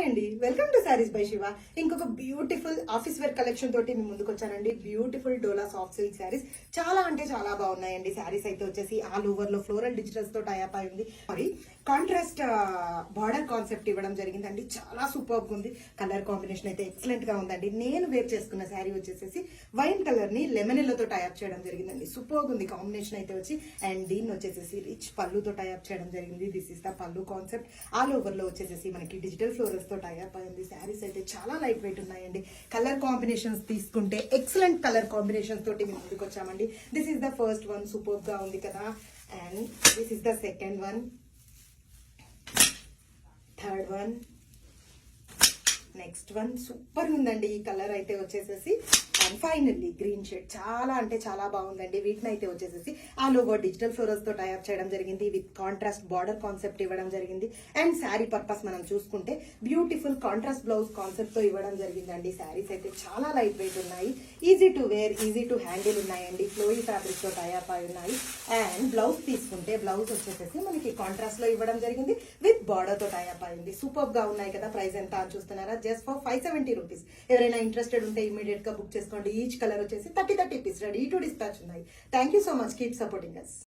అండి, welcome to saris by Shiva. ఇంకొక beautiful office wear collection తోటి మీ ముందుకు వచ్చానండి. బ్యూటిఫుల్ డోలా సాఫ్ట్ సిల్క్ శారీస్ చాలా అంటే చాలా బాగున్నాయండి. శారీస్ అయితే వచ్చేసి ఆల్ ఓవర్ లో ఫ్లోరల్ డిజిటల్స్ తో టైప్ అయి ఉంది. మరి కాంట్రాస్ట్ బార్డర్ కాన్సెప్ట్ ఇవ్వడం జరిగిందండి. చాలా సూపర్ గా ఉంది. కలర్ కాంబినేషన్ అయితే ఎక్సలెంట్ గా ఉందండి. నేను వేర్ చేసుకున్న శారీ వచ్చేసి వైన్ కలర్ ని లెమన్ ఎల్లో టైప్ చేయడం జరిగిందండి. సూపర్ గా ఉంది కాంబినేషన్ అయితే వచ్చి. అండ్ దీన్ని వచ్చేసి రిచ్ పళ్ళుతో టైప్ చేయడం జరిగింది. దిస్ ఇస్ ద పళ్ళు కాన్సెప్ట్. ఆల్ ఓవర్ లో వచ్చేసి మనకి డిజిటల్ ఫ్లోరల్స్ తో టైప్ అయింది. శారీస్ అయితే చాలా లైట్ వెయిట్ ఉన్నాయండి. కలర్ కాంబినేషన్స్ తీసుకుంటే ఎక్సలెంట్ కలర్ కాంబినేషన్స్ తోటి మేము ముందుకు వచ్చామండి. This is the first one, super గా ఉంది కదా. And this is the second one, third one, next one. Super ఉందండి ఈ కలర్ అయితే వచ్చేసేసి. అండ్ ఫైనల్లీ గ్రీన్ షేడ్ చాలా అంటే చాలా బాగుందండి. వీటిని అయితే వచ్చేసేసి ఆల్ ఓవర్ డిజిటల్ ఫ్లోరల్స్ తో టైప్ చేయడం జరిగింది. విత్ కాంట్రాస్ట్ బార్డర్ కాన్సెప్ట్ ఇవ్వడం జరిగింది. అండ్ శారీ పర్పస్ మనం చూసుకుంటే బ్యూటిఫుల్ కాంట్రాస్ట్ బ్లౌజ్ కాన్సెప్ట్ తో ఇవ్వడం జరిగిందండి. శారీస్ అయితే చాలా లైట్ వెయిట్ ఉన్నాయి. Easy to wear, easy to handle ఉన్నాయండి. ఫ్లోయి ఫ్యాబ్రిక్ తో టైప్ అయి ఉన్నాయి. అండ్ బ్లౌజ్ తీసుకుంటే బ్లౌజ్ వచ్చేసేసి మనకి కాంట్రాస్ట్ లో ఇవ్వడం జరిగింది. విత్ బార్డర్ తో టైప్ అయింది. సూపర్ గా ఉన్నాయి కదా. ప్రైస్ ఎంత అని చూస్తున్నారా? Just for 570 rupees. ఎవరైనా ఇంట్రెస్టెడ్ ఉంటే ఇమీడియట్ గా బుక్ చేసుకోండి. ఈచ్ కలర్ వచ్చేసి 30 పీస్ రెడీ టు డిస్పాచ్ ఉన్నాయి. Thank you so much. Keep supporting us.